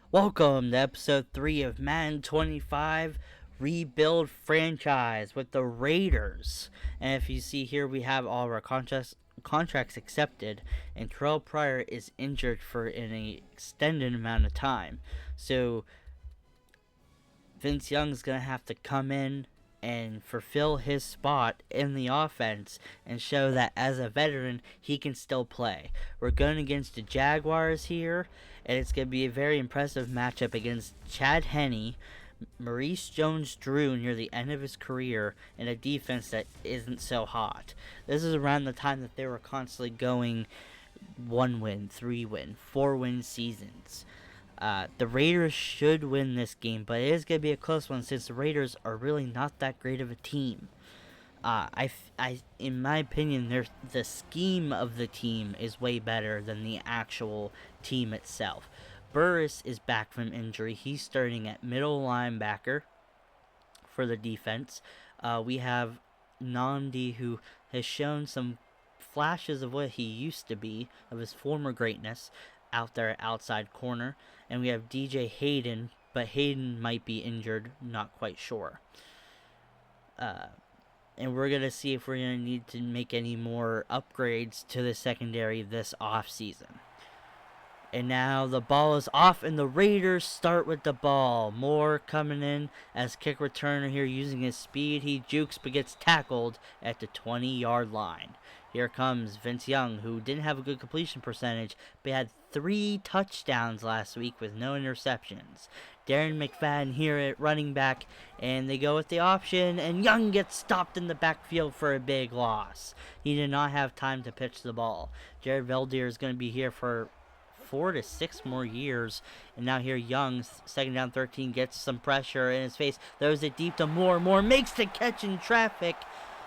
Welcome to episode 3 of Madden 25 Rebuild Franchise with the Raiders. And if you see here, we have all of our contracts accepted, and Terrell Pryor is injured for an extended amount of time. So Vince Young's going to have to come in and fulfill his spot in the offense and show that as a veteran he can still play. We're going against the Jaguars here, and it's going to be a very impressive matchup against Chad Henne, Maurice Jones-Drew near the end of his career, in a defense that isn't so hot. This is around the time that they were constantly going 1-win, 3-win, 4-win seasons. The Raiders should win this game, but it is going to be a close one since the Raiders are really not that great of a team. In my opinion, the scheme of the team is way better than the actual team itself. Burris is back from injury. He's starting at middle linebacker for the defense. We have Nandi, who has shown some flashes of what he used to be, of his former greatness, out there at outside corner. And we have DJ Hayden, but Hayden might be injured, not quite sure. And we're going to see if we're going to need to make any more upgrades to the secondary this offseason. And now the ball is off, and the Raiders start with the ball. Moore coming in as kick returner here using his speed. He jukes but gets tackled at the 20-yard line. Here comes Vince Young, who didn't have a good completion percentage, but had 3 touchdowns last week with no interceptions. Darren McFadden here at running back, and they go with the option, and Young gets stopped in the backfield for a big loss. He did not have time to pitch the ball. Jared Veldier is going to be here for 4 to 6 more years, and now here Young, second down 13, gets some pressure in his face, throws it deep to Moore. Moore makes the catch in traffic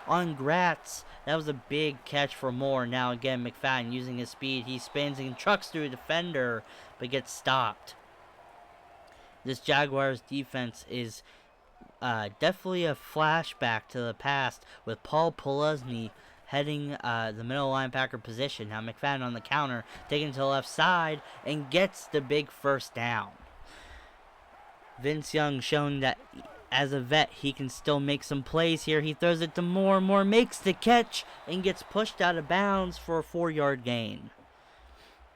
on Gratz. That was a big catch for Moore. Now again, McFadden using his speed, he spins and trucks through a defender, but gets stopped. This Jaguars defense is definitely a flashback to the past, with Paul Poluzny heading the middle linebacker position. Now McFadden on the counter, taking to the left side, and gets the big first down. Vince Young showing that as a vet, he can still make some plays here. He throws it to Moore. Moore makes the catch and gets pushed out of bounds for a 4-yard gain.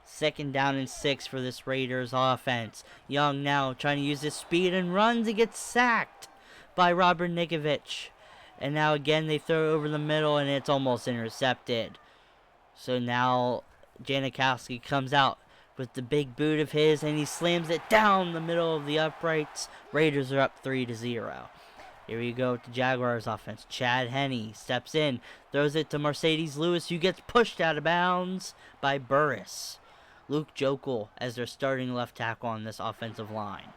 Second down and 6 for this Raiders offense. Young now trying to use his speed and runs and gets sacked by Robert Nikovich. And now again they throw it over the middle and it's almost intercepted. So now Janikowski comes out with the big boot of his, and he slams it down the middle of the uprights. Raiders are up 3-0. Here we go with the Jaguars offense. Chad Henne steps in, throws it to Mercedes Lewis, who gets pushed out of bounds by Burris. Luke Jokel as their starting left tackle on this offensive line.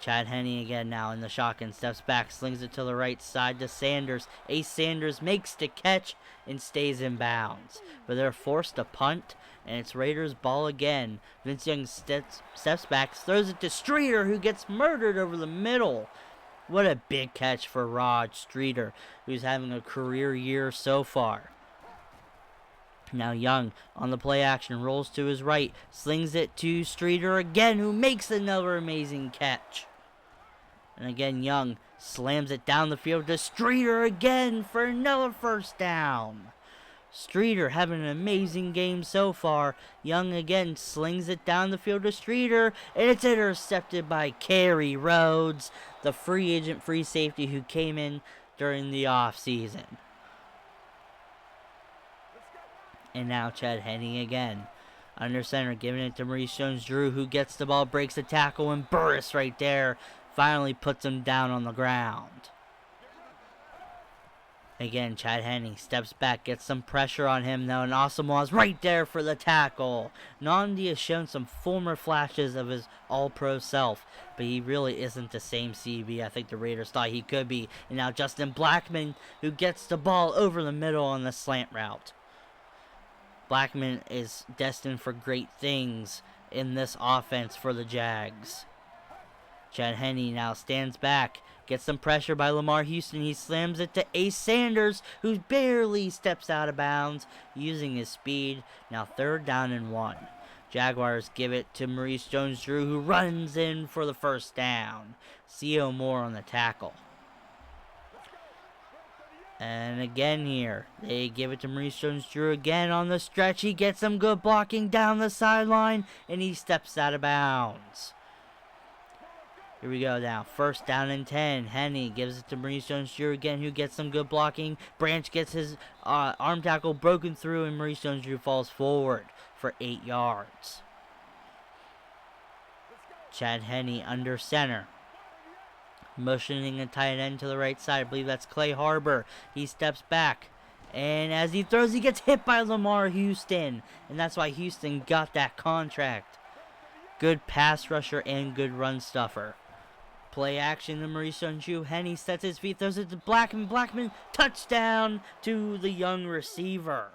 Chad Henne again now in the shotgun, steps back, slings it to the right side to Sanders. Ace Sanders makes the catch and stays in bounds. But they're forced to punt, and it's Raiders' ball again. Vince Young steps back, throws it to Streeter, who gets murdered over the middle. What a big catch for Rod Streeter, who's having a career year so far. Now Young on the play action, rolls to his right, slings it to Streeter again, who makes another amazing catch. And again, Young slams it down the field to Streeter again for another first down. Streeter having an amazing game so far. Young again slings it down the field to Streeter, and it's intercepted by Kerry Rhodes, the free agent free safety who came in during the offseason. And now Chad Henne again. Under center, giving it to Maurice Jones-Drew, who gets the ball, breaks the tackle, and Burris right there finally puts him down on the ground. Again, Chad Henne steps back, gets some pressure on him now, and Asamoah's right there for the tackle. Nandi has shown some former flashes of his all-pro self, but he really isn't the same CB I think the Raiders thought he could be. And now Justin Blackman, who gets the ball over the middle on the slant route. Blackman is destined for great things in this offense for the Jags. Chad Henne now stands back, gets some pressure by Lamar Houston. He slams it to Ace Sanders, who barely steps out of bounds using his speed. Now 3rd down and 1. Jaguars give it to Maurice Jones-Drew, who runs in for the first down. C.O. Moore on the tackle. And again here, they give it to Maurice Jones-Drew again on the stretch. He gets some good blocking down the sideline, and he steps out of bounds. Here we go now. First down and 10. Henne gives it to Maurice Jones-Drew again, who gets some good blocking. Branch gets his arm tackle broken through, and Maurice Jones-Drew falls forward for 8 yards. Chad Henne under center. Motioning a tight end to the right side. I believe that's Clay Harbor. He steps back. And as he throws, he gets hit by Lamar Houston. And that's why Houston got that contract. Good pass rusher and good run stuffer. Play action to Maurice Jones-Drew. Henne sets his feet, throws it to Blackman. Blackman, touchdown to the young receiver.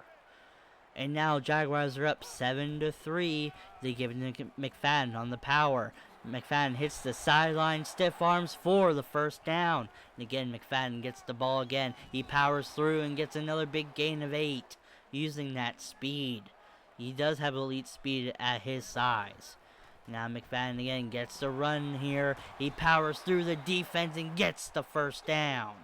And now Jaguars are up 7-3. They give it to McFadden on the power. McFadden hits the sideline, stiff arms for the first down. And again, McFadden gets the ball again. He powers through and gets another big gain of 8, using that speed. He does have elite speed at his size. Now McFadden again gets the run here. He powers through the defense and gets the first down.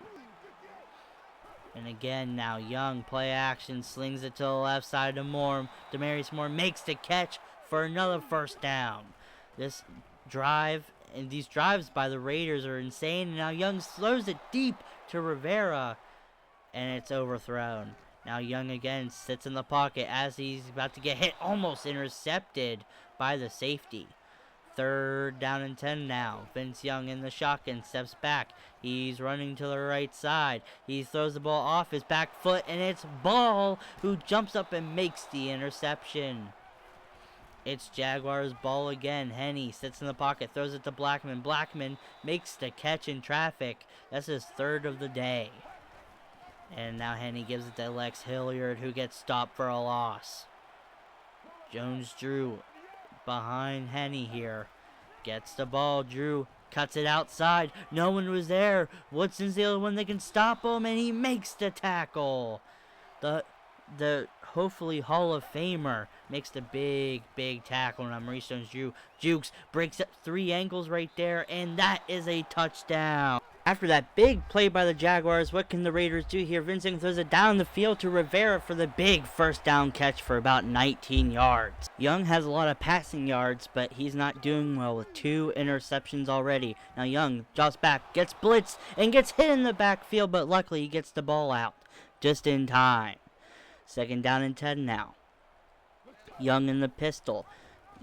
And again, now Young, play action, slings it to the left side to Moore. Demarius Moore makes the catch for another first down. This drive, and these drives by the Raiders are insane. And now Young throws it deep to Rivera, and it's overthrown. Now Young again sits in the pocket as he's about to get hit, almost intercepted by the safety. Third down and 10 now. Vince Young in the shotgun steps back. He's running to the right side. He throws the ball off his back foot, and it's Ball who jumps up and makes the interception. It's Jaguars ball again. Henne sits in the pocket, throws it to Blackman. Blackman makes the catch in traffic. That's his third of the day. And now Henne gives it to Lex Hilliard, who gets stopped for a loss. Jones-Drew behind Henne here. Gets the ball. Drew cuts it outside. No one was there. Woodson's the only one that can stop him, and he makes the tackle. The hopefully Hall of Famer makes the big tackle on Maurice Jones-Drew. Jukes breaks up 3 ankles right there, and that is a touchdown. After that big play by the Jaguars, what can the Raiders do here? Vincent throws it down the field to Rivera for the big first down catch for about 19 yards. Young has a lot of passing yards, but he's not doing well with 2 interceptions already. Now Young drops back, gets blitzed, and gets hit in the backfield, but luckily he gets the ball out just in time. Second down and 10 now. Young in the pistol.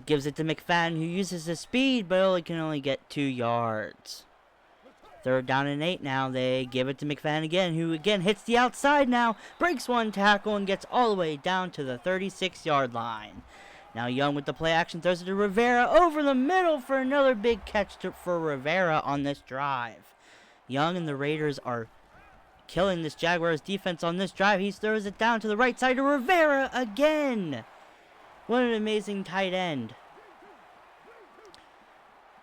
Gives it to McFadden, who uses his speed, but can only get 2 yards. Third down and 8 now. They give it to McFadden again, who again hits the outside now. Breaks 1 tackle and gets all the way down to the 36-yard line. Now Young with the play action throws it to Rivera over the middle for another big catch for Rivera on this drive. Young and the Raiders are killing this Jaguars defense on this drive. He throws it down to the right side to Rivera again. What an amazing tight end.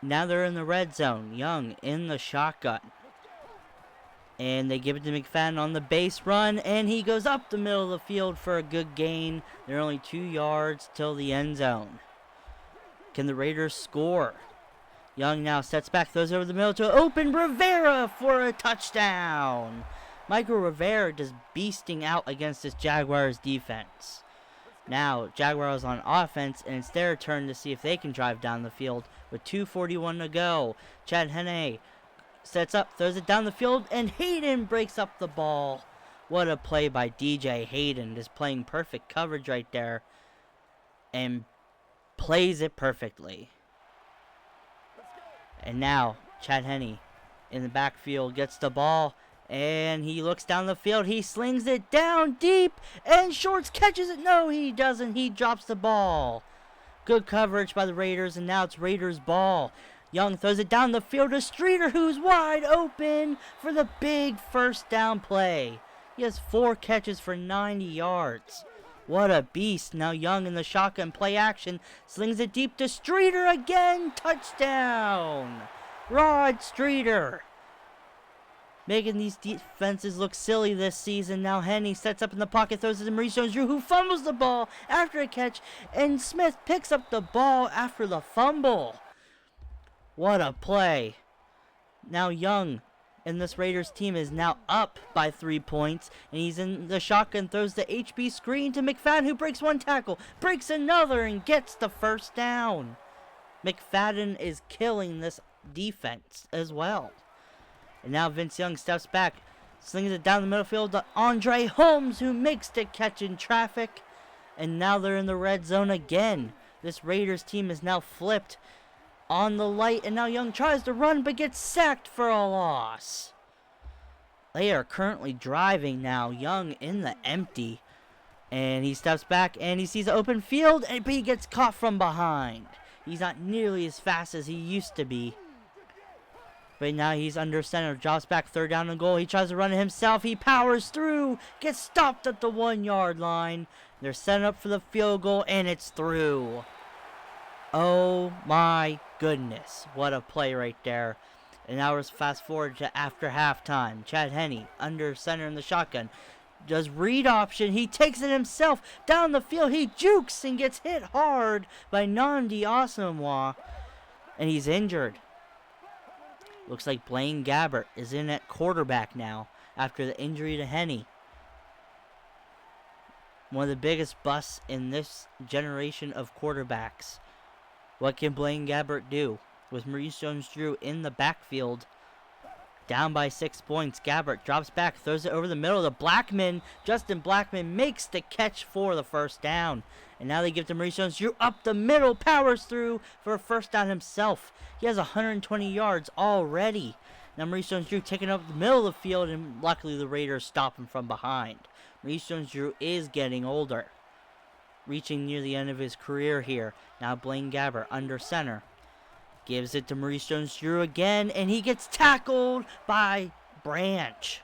Now they're in the red zone. Young in the shotgun. And they give it to McFadden on the base run, and he goes up the middle of the field for a good gain. They're only 2 yards till the end zone. Can the Raiders score? Young now sets back, throws over the middle to open Rivera for a touchdown. Michael Rivera just beasting out against this Jaguars defense. Now, Jaguars on offense, and it's their turn to see if they can drive down the field with 2:41 to go. Chad Henne sets up, throws it down the field, and Hayden breaks up the ball. What a play by DJ Hayden, just playing perfect coverage right there, and plays it perfectly. And now, Chad Henne in the backfield gets the ball, and he looks down the field. He slings it down deep, and Shorts catches it. No, he doesn't. He drops the ball. Good coverage by the Raiders, and now it's Raiders' ball. Young throws it down the field to Streeter, who's wide open for the big first down play. He has 4 catches for 90 yards. What a beast. Now Young in the shotgun play action slings it deep to Streeter again. Touchdown. Rod Streeter. making these defenses look silly this season. Now Henny sets up in the pocket, throws it to Maurice Jones-Drew, who fumbles the ball after a catch, and Smith picks up the ball after the fumble. What a play. Now Young and this Raiders team is now up by 3 points, and he's in the shotgun, throws the HB screen to McFadden, who breaks one tackle, breaks another, and gets the first down. McFadden is killing this defense as well. And now Vince Young steps back, slings it down the middle field to Andre Holmes, who makes the catch in traffic. And now they're in the red zone again. This Raiders team is now flipped on the light, and now Young tries to run but gets sacked for a loss. They are currently driving now. Young in the empty, and he steps back and he sees an open field, but he gets caught from behind. He's not nearly as fast as he used to be. But now he's under center, drops back, 3rd down and goal. He tries to run it himself. He powers through, gets stopped at the 1-yard line. They're setting up for the field goal, and it's through. Oh my goodness, what a play right there. And now let's fast forward to after halftime. Chad Henne, under center in the shotgun, does read option. He takes it himself down the field. He jukes and gets hit hard by Nnamdi Asomugha, and he's injured. Looks like Blaine Gabbert is in at quarterback now after the injury to Henne. One of the biggest busts in this generation of quarterbacks. What can Blaine Gabbert do? With Maurice Jones-Drew in the backfield, down by 6 points, Gabbert drops back, throws it over the middle to Blackman. Justin Blackman makes the catch for the first down. And now they give to Maurice Jones-Drew up the middle, powers through for a first down himself. He has 120 yards already. Now Maurice Jones-Drew taking up the middle of the field, and luckily the Raiders stop him from behind. Maurice Jones-Drew is getting older, reaching near the end of his career here. Now Blaine Gabbert under center. Gives it to Maurice Jones-Drew again, and he gets tackled by Branch.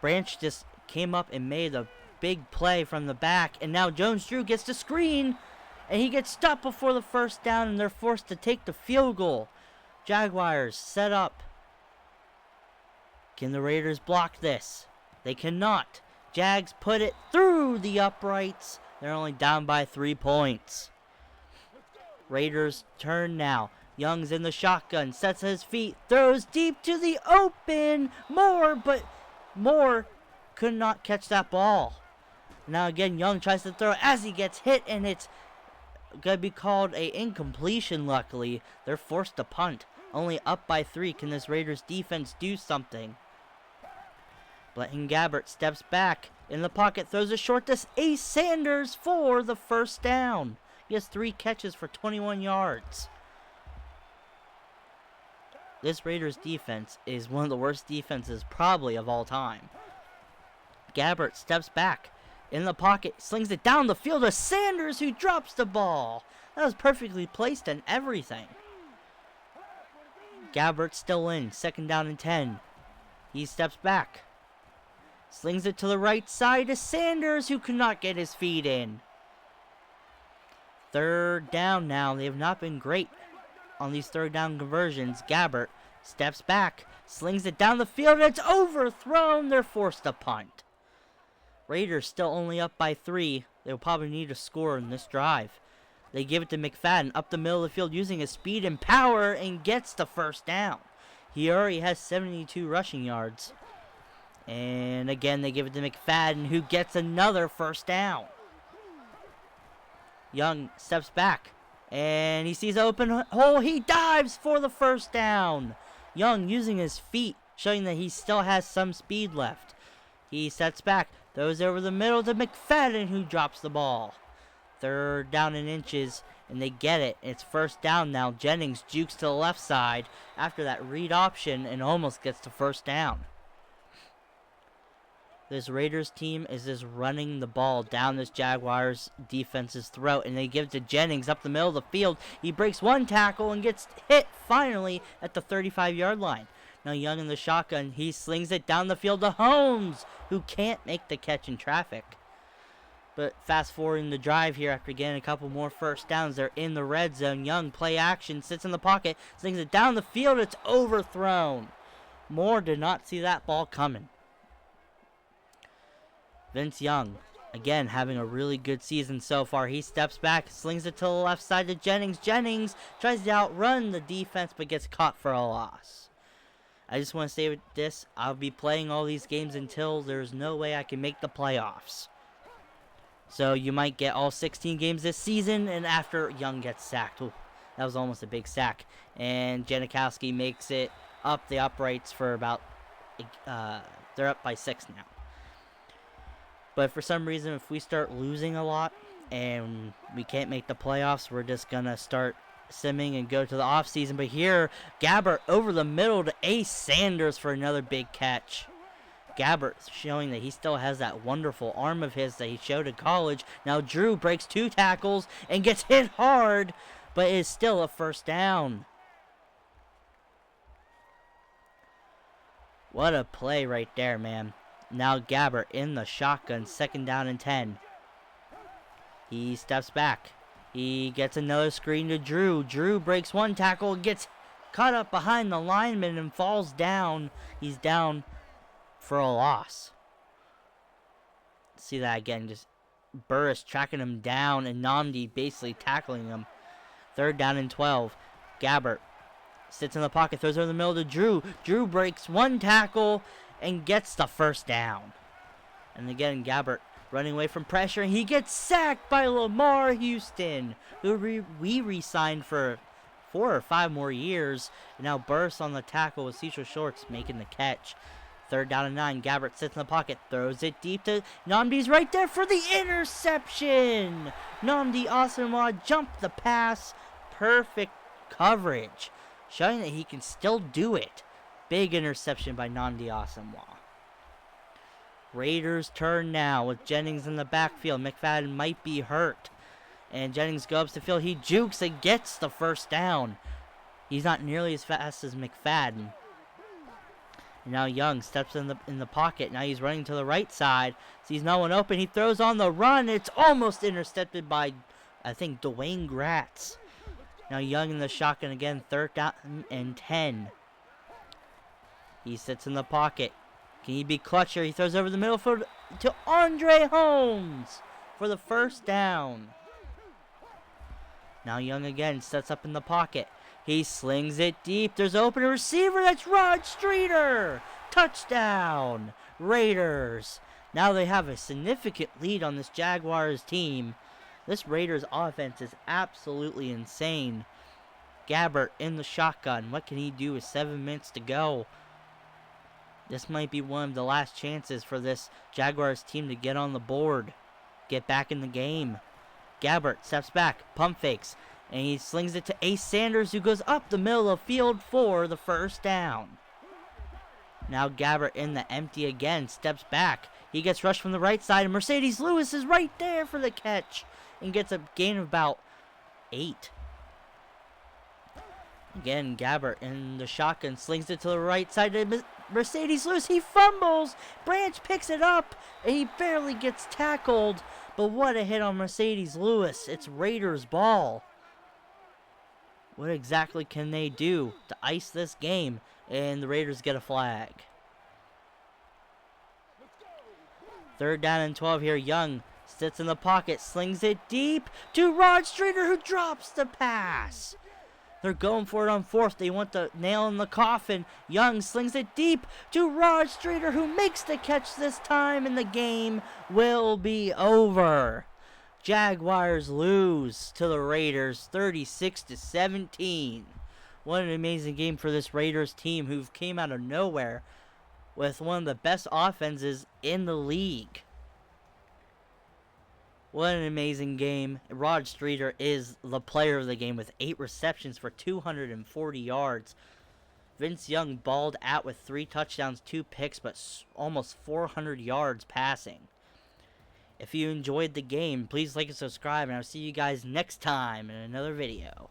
Branch just came up and made a big play from the back, and now Jones-Drew gets the screen, and he gets stopped before the first down, and they're forced to take the field goal. Jaguars set up. Can the Raiders block this? They cannot. Jags put it through the uprights. They're only down by 3 points. Raiders turn now. Young's in the shotgun, sets his feet, throws deep to the open. Moore could not catch that ball. Now again, Young tries to throw as he gets hit, and it's going to be called a incompletion. Luckily, they're forced to punt. Only up by 3. Can this Raiders defense do something? Blaine Gabbert steps back in the pocket, throws a short to Ace Sanders for the first down. He has 3 catches for 21 yards. This Raiders defense is one of the worst defenses probably of all time. Gabbert steps back in the pocket, slings it down the field to Sanders, who drops the ball. That was perfectly placed and everything. Gabbert's still in, 2nd down and 10. He steps back, slings it to the right side to Sanders, who could not get his feet in. 3rd down now. They have not been great on these 3rd down conversions. Gabbert steps back, slings it down the field, and it's overthrown. They're forced to punt. Raiders still only up by 3. They'll probably need a score in this drive. They give it to McFadden up the middle of the field using his speed and power, and gets the first down. He already has 72 rushing yards. And again, they give it to McFadden, who gets another first down. Young steps back, and he sees an open hole. He dives for the first down. Young using his feet, showing that he still has some speed left. He sets back, throws over the middle to McFadden, who drops the ball. 3rd down and inches, and they get it. It's first down now. Jennings jukes to the left side after that read option and almost gets the first down. This Raiders team is just running the ball down this Jaguars defense's throat, and they give it to Jennings up the middle of the field. He breaks one tackle and gets hit finally at the 35-yard line. Now Young in the shotgun, he slings it down the field to Holmes, who can't make the catch in traffic. But fast forwarding the drive here, after getting a couple more first downs, they're in the red zone. Young play action, sits in the pocket, slings it down the field, it's overthrown. Moore did not see that ball coming. Vince Young, again, having a really good season so far. He steps back, slings it to the left side to Jennings. Jennings tries to outrun the defense, but gets caught for a loss. I just want to say with this, I'll be playing all these games until there's no way I can make the playoffs. So you might get all 16 games this season, and after Young gets sacked. Ooh, that was almost a big sack. And Janikowski makes it up the uprights for about, they're up by 6 now. But for some reason, if we start losing a lot and we can't make the playoffs, we're just going to start simming and go to the offseason. But here, Gabbert over the middle to Ace Sanders for another big catch. Gabbert showing that he still has that wonderful arm of his that he showed in college. Now Drew breaks 2 tackles and gets hit hard, but is still a first down. What a play right there, man. Now Gabbert in the shotgun, 2nd down and 10. He steps back. He gets another screen to Drew. Drew breaks 1 tackle, gets caught up behind the lineman and falls down. He's down for a loss. See that again, just Burris tracking him down and Nnamdi basically tackling him. 3rd down and 12. Gabbert sits in the pocket, throws over the middle to Drew. Drew breaks 1 tackle and gets the first down. And again, Gabbert running away from pressure. And he gets sacked by Lamar Houston, who we re-signed for 4 or 5 more years. And now Burris on the tackle with Cecil Shorts making the catch. 3rd down and 9. Gabbert sits in the pocket, throws it deep to Nnamdi's right there for the interception. Nnamdi Asamoah jumped the pass. Perfect coverage, showing that he can still do it. Big interception by Nnamdi Asamoah. Raiders turn now with Jennings in the backfield. McFadden might be hurt. And Jennings goes up the field. He jukes and gets the first down. He's not nearly as fast as McFadden. And now Young steps in the pocket. Now he's running to the right side. Sees no one open. He throws on the run. It's almost intercepted by, I think, Dwayne Gratz. Now Young in the shotgun again. 3rd down and 10. He sits in the pocket. Can he be clutch here? He throws over the middle to Andre Holmes for the first down. Now Young again sets up in the pocket. He slings it deep. There's open receiver. That's Rod Streeter. Touchdown, Raiders. Now they have a significant lead on this Jaguars team. This Raiders offense is absolutely insane. Gabbert in the shotgun. What can he do with 7 minutes to go? This might be one of the last chances for this Jaguars team to get on the board. Get back in the game. Gabbert steps back, pump fakes, and he slings it to Ace Sanders, who goes up the middle of the field for the first down. Now Gabbert in the empty again, steps back. He gets rushed from the right side, and Mercedes Lewis is right there for the catch and gets a gain of about 8. Again, Gabbert in the shotgun slings it to the right side to Mercedes Lewis. He fumbles. Branch picks it up, and he barely gets tackled. But what a hit on Mercedes Lewis. It's Raiders ball. What exactly can they do to ice this game? And the Raiders get a flag. 3rd down and 12 here. Young sits in the pocket, slings it deep to Rod Streeter, who drops the pass. They're going for it on 4th. They want the nail in the coffin. Young slings it deep to Rod Streeter, who makes the catch this time, and the game will be over. Jaguars lose to the Raiders 36-17. What an amazing game for this Raiders team, who came out of nowhere with one of the best offenses in the league. What an amazing game. Rod Streeter is the player of the game with 8 receptions for 240 yards. Vince Young balled out with 3 touchdowns, 2 picks, but almost 400 yards passing. If you enjoyed the game, please like and subscribe, and I'll see you guys next time in another video.